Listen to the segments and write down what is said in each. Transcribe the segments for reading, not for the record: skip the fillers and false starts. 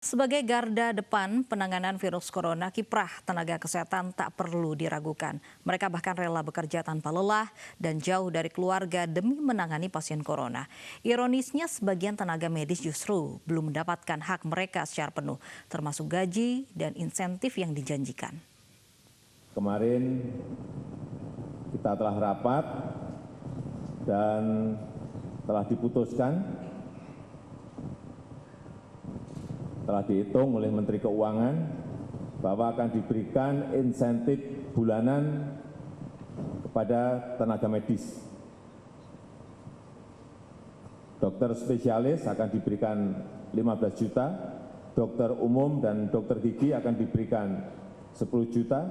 Sebagai garda depan penanganan virus corona, kiprah tenaga kesehatan tak perlu diragukan. Mereka bahkan rela bekerja tanpa lelah dan jauh dari keluarga demi menangani pasien corona. Ironisnya, sebagian tenaga medis justru belum mendapatkan hak mereka secara penuh, termasuk gaji dan insentif yang dijanjikan. Kemarin kita telah rapat dan telah diputuskan, telah dihitung oleh Menteri Keuangan bahwa akan diberikan insentif bulanan kepada tenaga medis. Dokter spesialis akan diberikan 15 juta, dokter umum dan dokter gigi akan diberikan 10 juta,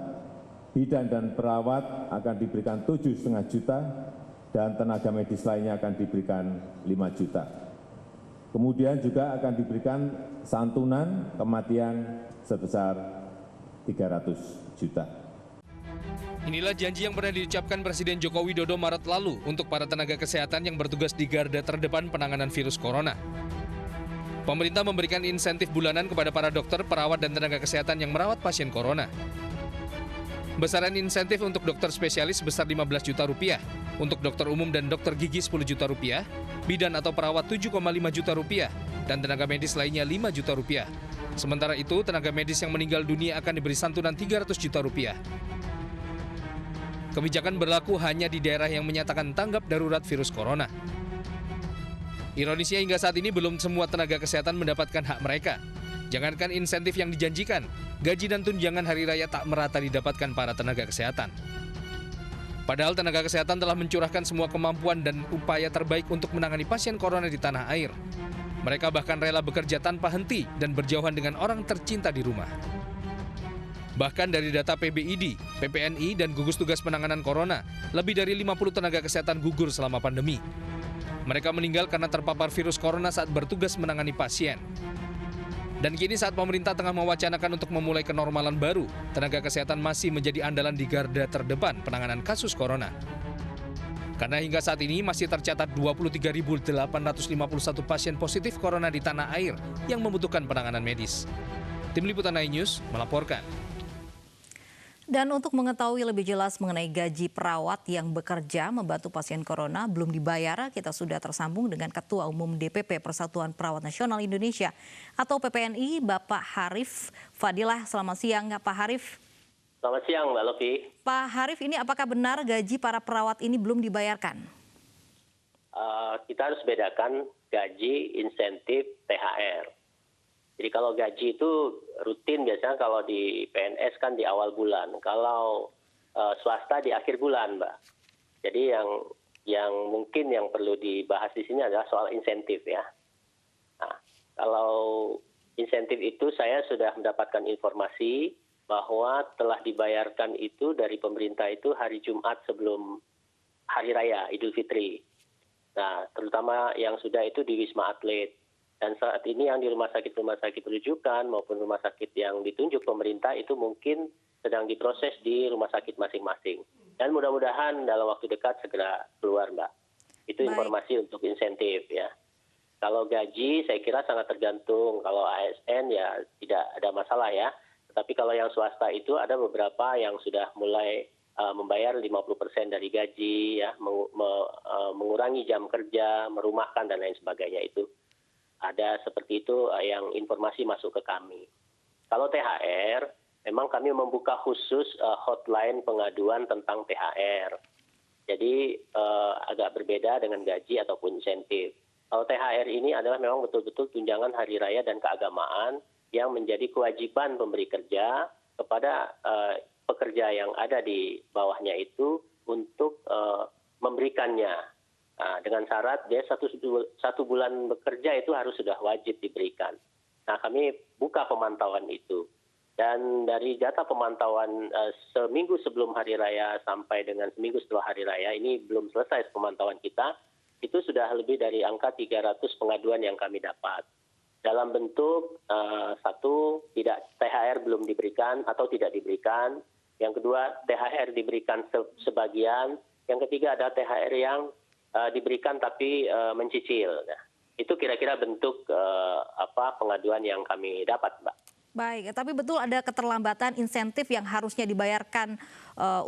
bidan dan perawat akan diberikan 7,5 juta, dan tenaga medis lainnya akan diberikan 5 juta. Kemudian juga akan diberikan santunan kematian sebesar 300 juta. Inilah janji yang pernah diucapkan Presiden Joko Widodo Maret lalu untuk para tenaga kesehatan yang bertugas di garda terdepan penanganan virus corona. Pemerintah memberikan insentif bulanan kepada para dokter, perawat, dan tenaga kesehatan yang merawat pasien corona. Besaran insentif untuk dokter spesialis sebesar 15 juta rupiah, untuk dokter umum dan dokter gigi 10 juta rupiah, bidan atau perawat 7,5 juta rupiah, dan tenaga medis lainnya 5 juta rupiah. Sementara itu, tenaga medis yang meninggal dunia akan diberi santunan 300 juta rupiah. Kebijakan berlaku hanya di daerah yang menyatakan tanggap darurat virus corona. Ironisnya hingga saat ini belum semua tenaga kesehatan mendapatkan hak mereka. Jangankan insentif yang dijanjikan, gaji dan tunjangan hari raya tak merata didapatkan para tenaga kesehatan. Padahal tenaga kesehatan telah mencurahkan semua kemampuan dan upaya terbaik untuk menangani pasien corona di tanah air. Mereka bahkan rela bekerja tanpa henti dan berjauhan dengan orang tercinta di rumah. Bahkan dari data PBID, PPNI, dan gugus tugas penanganan corona, lebih dari 50 tenaga kesehatan gugur selama pandemi. Mereka meninggal karena terpapar virus corona saat bertugas menangani pasien. Dan kini saat pemerintah tengah mewacanakan untuk memulai kenormalan baru, tenaga kesehatan masih menjadi andalan di garda terdepan penanganan kasus corona. Karena hingga saat ini masih tercatat 23.851 pasien positif corona di tanah air yang membutuhkan penanganan medis. Tim Liputan iNews melaporkan. Dan untuk mengetahui lebih jelas mengenai gaji perawat yang bekerja membantu pasien corona belum dibayar, kita sudah tersambung dengan Ketua Umum DPP Persatuan Perawat Nasional Indonesia atau PPNI, Bapak Harif Fadilah. Selamat siang, Pak Harif. Selamat siang, Mbak Lofi. Pak Harif, ini apakah benar gaji para perawat ini belum dibayarkan? Kita harus bedakan gaji, insentif, THR. Jadi kalau gaji itu rutin biasanya kalau di PNS kan di awal bulan, kalau swasta di akhir bulan, Mbak. Jadi yang mungkin yang perlu dibahas di sini adalah soal insentif ya. Nah, kalau insentif itu saya sudah mendapatkan informasi bahwa telah dibayarkan itu dari pemerintah itu hari Jumat sebelum Hari Raya Idul Fitri. Nah, terutama yang sudah itu di Wisma Atlet. Dan saat ini yang di rumah sakit rujukan maupun rumah sakit yang ditunjuk pemerintah itu mungkin sedang diproses di rumah sakit masing-masing. Dan mudah-mudahan dalam waktu dekat segera keluar, Mbak. Itu informasi untuk insentif ya. Kalau gaji saya kira sangat tergantung. Kalau ASN ya tidak ada masalah ya. Tetapi kalau yang swasta itu ada beberapa yang sudah mulai membayar 50% dari gaji ya, mengurangi jam kerja, merumahkan dan lain sebagainya itu. Ada seperti itu yang informasi masuk ke kami. Kalau THR, memang kami membuka khusus hotline pengaduan tentang THR. Jadi agak berbeda dengan gaji ataupun insentif. Kalau THR ini adalah memang betul-betul tunjangan hari raya dan keagamaan yang menjadi kewajiban pemberi kerja kepada pekerja yang ada di bawahnya itu untuk memberikannya. Nah, dengan syarat dia satu bulan bekerja itu harus sudah wajib diberikan. Nah, kami buka pemantauan itu. Dan dari data pemantauan seminggu sebelum Hari Raya sampai dengan seminggu setelah Hari Raya, ini belum selesai pemantauan kita, itu sudah lebih dari angka 300 pengaduan yang kami dapat. Dalam bentuk satu, tidak THR belum diberikan atau tidak diberikan. Yang kedua, THR diberikan sebagian. Yang ketiga ada THR yang diberikan tapi mencicil. Nah, Itu kira-kira bentuk pengaduan yang kami dapat, Mbak. Baik, tapi betul ada keterlambatan insentif yang harusnya dibayarkan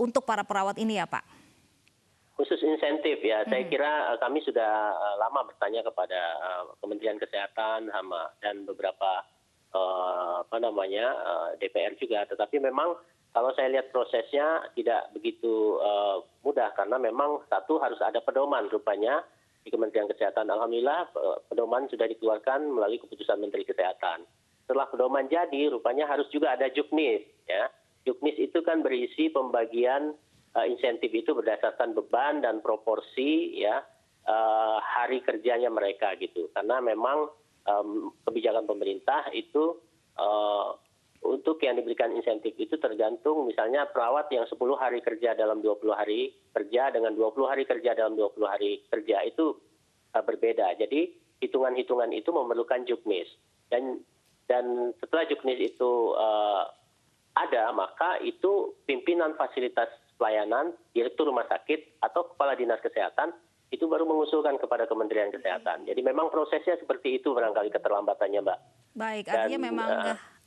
untuk para perawat ini ya Pak? Khusus insentif ya, saya kira kami sudah lama bertanya kepada Kementerian Kesehatan dan beberapa DPR juga. Tetapi memang kalau saya lihat prosesnya tidak begitu mudah karena memang satu harus ada pedoman rupanya di Kementerian Kesehatan. Alhamdulillah pedoman sudah dikeluarkan melalui keputusan Menteri Kesehatan. Setelah pedoman jadi, rupanya harus juga ada juknis. Ya. Juknis itu kan berisi pembagian insentif itu berdasarkan beban dan proporsi ya hari kerjanya mereka gitu. Karena memang kebijakan pemerintah itu untuk yang diberikan insentif itu tergantung misalnya perawat yang 10 hari kerja dalam 20 hari kerja dengan 20 hari kerja dalam 20 hari kerja itu berbeda. Jadi hitungan-hitungan itu memerlukan juknis. Dan setelah juknis itu ada, maka itu pimpinan fasilitas pelayanan, direktur rumah sakit atau kepala dinas kesehatan itu baru mengusulkan kepada Kementerian Kesehatan. Jadi memang prosesnya seperti itu barangkali keterlambatannya, Mbak. Baik, artinya memang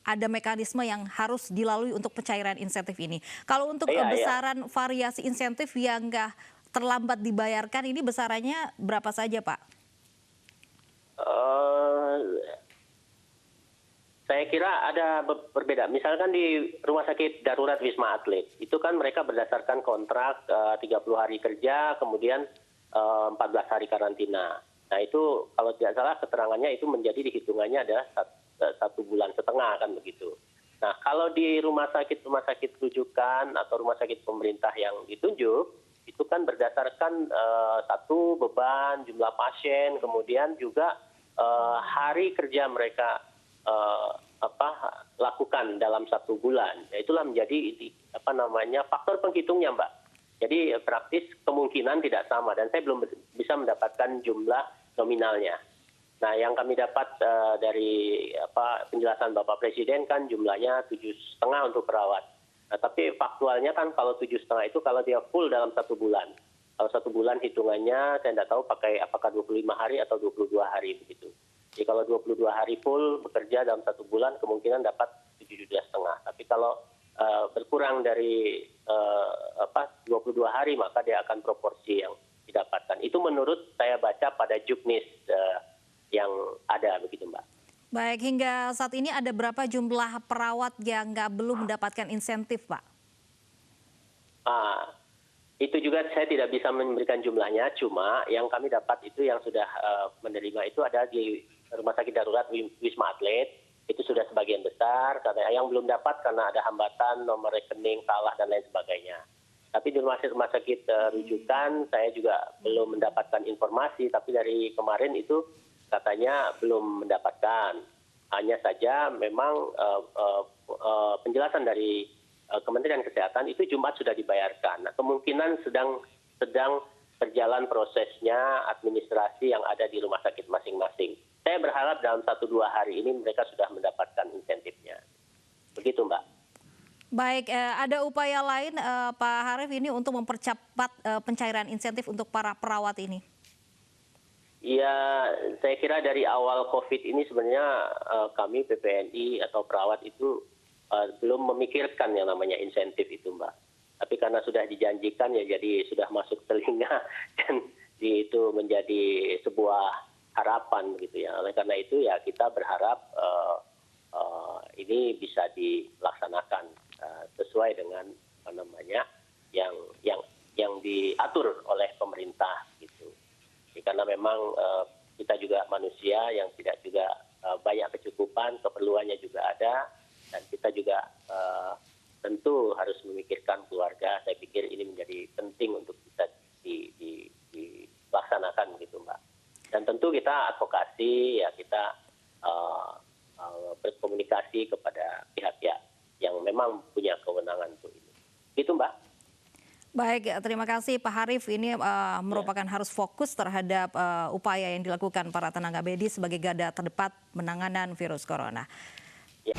ada mekanisme yang harus dilalui untuk pencairan insentif ini. Kalau untuk besaran variasi insentif yang nggak terlambat dibayarkan, ini besarannya berapa saja, Pak? Saya kira ada berbeda. Misalkan di Rumah Sakit Darurat Wisma Atlet, itu kan mereka berdasarkan kontrak 30 hari kerja, kemudian 14 hari karantina. Nah itu kalau tidak salah keterangannya itu menjadi dihitungannya adalah 1,5 bulan kan begitu. Nah kalau di rumah sakit rujukan atau rumah sakit pemerintah yang ditunjuk, itu kan berdasarkan satu beban, jumlah pasien, kemudian juga hari kerja mereka lakukan dalam 1 bulan. Ya, itulah menjadi faktor penghitungnya, Mbak. Jadi praktis kemungkinan tidak sama dan saya belum bisa mendapatkan jumlah nominalnya. Nah, yang kami dapat dari penjelasan Bapak Presiden kan jumlahnya 7,5 untuk perawat. Nah, tapi faktualnya kan kalau 7,5 itu kalau dia full dalam 1 bulan. Kalau 1 bulan hitungannya saya tidak tahu pakai apakah 25 hari atau 22 hari begitu. Jadi kalau 22 hari full bekerja dalam 1 bulan kemungkinan dapat 7,5. Tapi kalau berkurang dari 22 hari maka dia akan proporsi yang didapatkan. Itu menurut saya baca pada juknis yang ada begitu, Mbak. Baik, hingga saat ini ada berapa jumlah perawat yang belum mendapatkan insentif, Pak? Itu juga saya tidak bisa memberikan jumlahnya, cuma yang kami dapat itu yang sudah menerima itu ada di Rumah Sakit Darurat Wisma Atlet, itu sudah sebagian besar, karena yang belum dapat karena ada hambatan, nomor rekening salah dan lain sebagainya. Tapi di rumah sakit rujukan saya juga belum mendapatkan informasi, tapi dari kemarin itu katanya belum mendapatkan. Hanya saja memang penjelasan dari Kementerian Kesehatan itu Jumat sudah dibayarkan. Nah, kemungkinan sedang berjalan prosesnya administrasi yang ada di rumah sakit masing-masing. Saya berharap dalam 1-2 hari ini mereka sudah mendapatkan insentifnya. Begitu, Mbak. Baik, ada upaya lain Pak Harif ini untuk mempercepat pencairan insentif untuk para perawat ini? Ya, saya kira dari awal COVID ini sebenarnya kami PPNI atau perawat itu belum memikirkan yang namanya insentif itu, Mbak. Tapi karena sudah dijanjikan ya jadi sudah masuk telinga dan itu menjadi sebuah harapan gitu ya. Oleh karena itu ya kita berharap ini bisa dilaksanakan sesuai dengan yang diatur oleh pemerintah gitu. Karena memang kita juga manusia yang tidak juga banyak kecukupan, keperluannya juga ada, dan kita juga tentu harus memikirkan keluarga. Saya pikir ini menjadi penting untuk bisa dilaksanakan gitu, Mbak. Dan tentu kita advokasi, ya kita berkomunikasi kepada pihak-pihak yang memang punya kewenangan untuk ini. Gitu, Mbak. Baik, terima kasih Pak Harif. Ini merupakan harus fokus terhadap upaya yang dilakukan para tenaga medis sebagai garda terdepan penanganan virus corona. Ya.